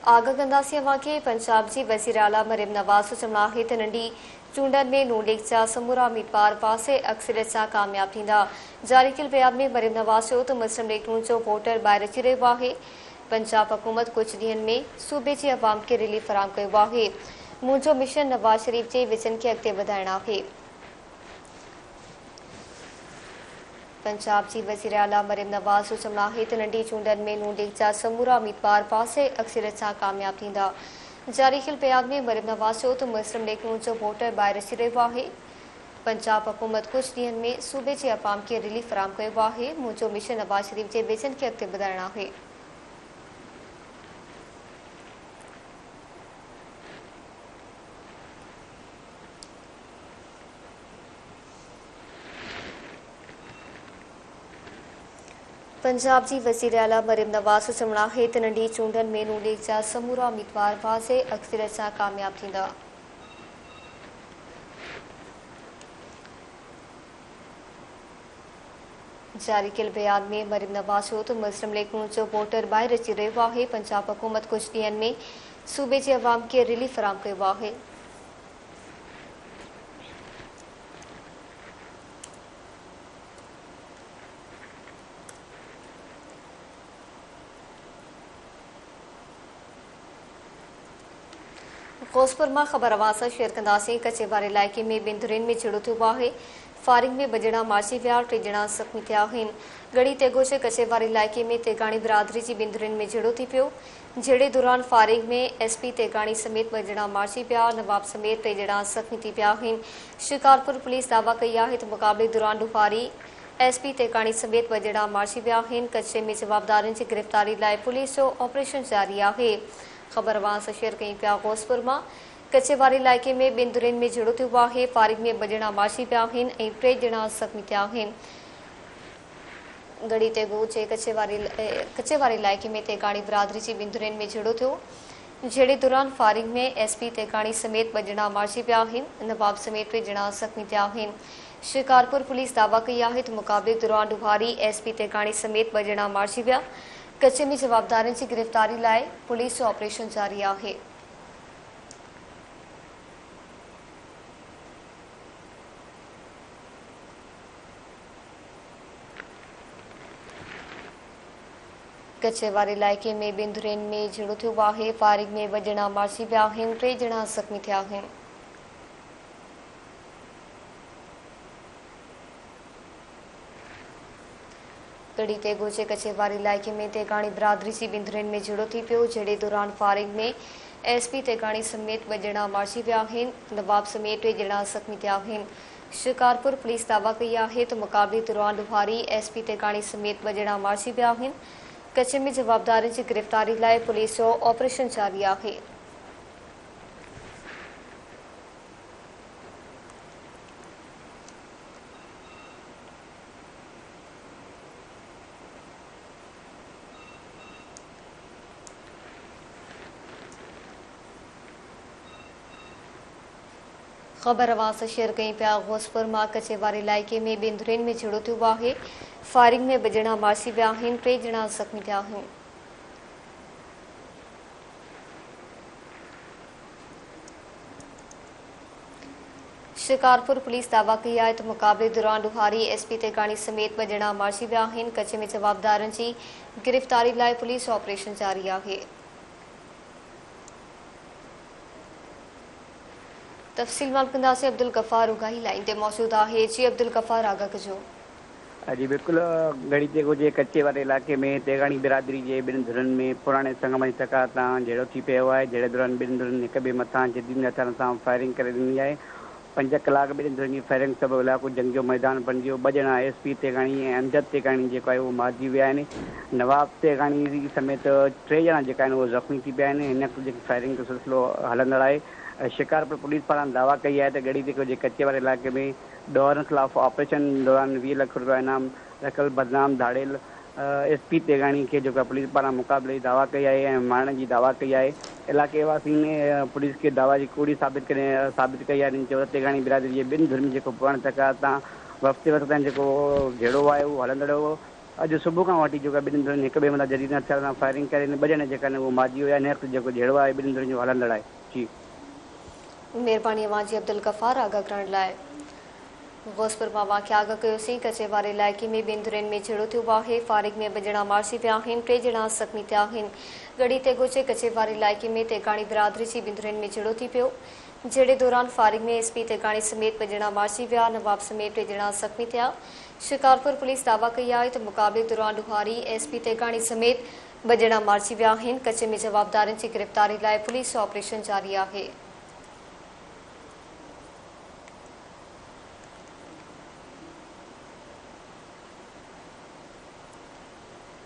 आगा कंदासीं वाक़े पंजाब जी वज़ीर आला मरियम नवाज़ चवणाहे त नंढी चूंडनि में नून लीग जा समूरा उम्मीदवार पासे अक्सरियत सां कामयाब थींदा। जारी कयल बयान में मरियम नवाज़ चयो त मुस्लिम लीग नून जो वोटर ॿाहिरि अची रहियो आहे। पंजाब हुकूमत कुझु ॾींहनि में सूबे जी अवाम खे रिलीफ फराहम कयो आहे। मुंहिंजो मिशन नवाज़ शरीफ़ जे विजन खे अॻिते वधाइणु आहे। पंजाब जी वज़ीर आला मरियम नवाज़ जो चवणु आहे त नंढी चूंडनि में नून लीग जा समूरा उम्मीदवार पासे अक्सरियत सां कामयाब थींदा। जारी कयल बयान में मरियम नवाज़ चयो त मुस्लिम लीग नून जो वोटर ॿाहिरि अची रहियो आहे। पंजाब हुकूमत कुझु ॾींहनि में सूबे जे अवाम खे रिलीफ फराहम कयो आहे। मुंहिंजो मिशन नवाज़ शरीफ़ जे विजन खे अॻिते वधाइणु आहे। पंजाब जी वज़ीर आला मरियम नवाज़ चवणु आहे त नंढी चूंडनि में नून लीग जा समूरा उम्मीदवार वाज़े अक्सरियत सां कामयाब थींदा। जारी कयल बयान में मरियम नवाज़ चयो त मुस्लिम लीग नून जो वोटर ॿाहिरि अची रहियो आहे। पंजाब हुकूमत कुझु ॾींहनि में सूबे जे अवाम खे रिलीफ फराहम कयो आहे। ग़ौसपुर मां ख़बर अवां सां शेयर कंदासीं। कचेवार इलाइक़े में बिंदुरिन में झड़ो थियो आहे। फायरिंग में 2 ॼणा मारिजी विया, 3 ॼणा ज़ख़्मी थिया आहिनि। गढ़ी तेगोशे कचेवार इलाइक़े में तेगाणी बिरादरी जी बिंदुरिन में झड़ो थी पियो। जहिड़े दौरान फायरिंग में एसपी तेगाणी समेत 2 ॼणा मारिजी विया, नवाब समेत 3 ॼणा ज़ख़्मी थी पिया आहिनि। शिकारपुर पुलिस दावा कई आहे त मुक़ाबले दौरान डुफारी एसपी तेगाणी समेत 2 ॼणा मारिजी विया आहिनि। कचे में जवाबदारनि जी गिरफ़्तारी लाइ पुलिस जो ऑपरेशन जारी आहे। ख़बर अवां सां शेयर कई पिया। ग़ौसपुर मां कचेवार इलाइक़े में बिंदुरिन में झड़ो थियो आहे। फायरिंग में 2 ॼणा मारिजी विया आहिनि ऐं 3 ॼणा ज़ख़्मी थिया आहिनि। गढ़ी तेगो जे कचेवार इलाइक़े में तेगाणी बिरादरी जी बिंदुरिन में झड़ो थियो। जहिड़े दौरान फायरिंग में एसपी तेगाणी समेत 2 ॼणा मारिजी विया आहिनि। नवाब समेत 3 ॼणा ज़ख़्मी थिया आहिनि। शिकारपुर पुलिस दावा कई आहे त मुक़ाबले दौरान डुहारी एसपी तेगाणी समेत 2 ॼणा मारिजी विया। कचे में जवाबदारनि जी गिरफ़्तारी लाइ पुलिस जो ऑपरेशन जारी आहे। कचेवार इलाइक़े में बिंदुरिन में झड़ो थियो आहे। फायरिंग में 2 ॼणा मारिजी विया आहिनि, 3 ॼणा ज़ख़्मी थिया आहिनि। गढ़ी तेगो जे कचेवार इलाइक़े में तेगाणी बिरादरी जी बिंदुरिन में झड़ो थी पियो। जहिड़े दौरान फायरिंग में एसपी तेगाणी समेत 2 ॼणा मारिजी विया आहिनि। नवाब समेत 3 ॼणा ज़ख़्मी थिया आहिनि। शिकारपुर पुलिस दावा कई आहे त मुक़ाबले दौरान डुहारी एसपी तेगाणी समेत 2 ॼणा मारिजी विया आहिनि। कचे में जवाबदारनि जी गिरफ़्तारी लाइ पुलिस जो ऑपरेशन जारी आहे। ख़बर अवां सां शेयर कई पिया। ग़ौसपुर मां कचेवार इलाइक़े में बिंदुरिन में झड़ो थियो आहे। फायरिंग में 2 ॼणा मारिजी विया आहिनि, 3 ॼणा ज़ख़्मी थिया आहिनि। शिकारपुर पुलिस दावा कई आहे त मुक़ाबले दौरान डुहारी एसपी तेगाणी समेत 2 ॼणा मारिजी विया आहिनि। कचे में जवाबदारनि जी गिरफ़्तारी लाइ पुलिस जो ऑपरेशन जारी आहे। तफ़सील मालूम कंदासीं। अब्दुल गफ़ार उगाही लाइन ते मौजूद आहे। जी अब्दुल गफ़ार, आगाह कजो। जी बिल्कुल। गढ़ी तेगो जे कच्चे वारे इलाइक़े में तेगाणी बिरादरी जे 2 धुरनि में पुराणे संगम जी तकरार तां झेड़ो थी पियो आहे। जहिड़े दौरान 2 धुरनि हिक ॿिए मथां जदीद हथियारनि सां फायरिंग करे ॾिनी आहे। 5 कलाक 2 धुरनि जी फायरिंग सबबु इलाइक़ो जंग जो मैदान बणिजी 2 ॼणा एसपी तेगाणी ऐं अमजद तेगाणी जेको आहे उहो मारिजी विया आहिनि। नवाब तेगाणी समेत 3 ॼणा जेका आहिनि उहे ज़ख़्मी थी पिया आहिनि। हिन जेकी फायरिंग जो सिलसिलो हलंदड़ आहे। शिकारपुर पुलिस पारां दावा कई आहे त गढ़ी तेगो जे कच्चे वारे इलाइक़े में ॾोहरनि ख़िलाफ़ ऑपरेशन दौरान 20 लख रुपया इनाम रखियल बदनाम धाड़ियल एसपी तेगाणी खे जेको पुलिस पारां मुक़ाबले जी दावा कई आहे ऐं मारण जी दावा कई आहे। इलाइक़े वासी ने पुलिस खे दावा जी कूड़ी साबित कई आहे। चयो त तेगाणी बिरादरी जे 2 धुरनि जेको पुराणे तकरार तां हफ़्ते वक़्त ताईं जेको झेड़ो आहे उहो हलंदड़ हो। अॼु सुबुह खां वठी जेका ॿिनि धुरनि हिक ॿिए मथां जदीद हथियार सां फायरिंग करे ॿ ॼणे जेका आहिनि उहो मारिजी विया आहिनि। जेको जहिड़ो आहे ॿिनि धुरनि जो हलंदड़ आहे। जी महिरबानी अवां जी अब्दुल गफ़ार आगाह करण लाइ। गोसपुर मां वाक़िया आगाह कयोसीं। कचे वारे इलाइक़े में ॿिनि धुरनि में झेड़ो थियो आहे। फारिग में 2 ॼणा मारिजी विया आहिनि, 3 ॼणा ज़ख़्मी थिया आहिनि। गड़ी ते गोचे कचे वारे इलाइक़े में तेगाणी बिरादरी जी 2 धुरनि में झेड़ो थी पियो। जहिड़े दौरान फारिग में एसपी तेगाणी समेत 2 ॼणा मारिजी विया, नवाब समेत 2 ॼणा ज़ख़्मी थिया। शिकारपुर पुलिस दावा कई आहे त मुक़ाबले दौरान ॾुहारी एसपी तेगाणी समेत 2 ॼणा मारिजी विया आहिनि। कचे में जवाबदारनि जी गिरफ़्तारी लाइ पुलिस ऑपरेशन जारी आहे।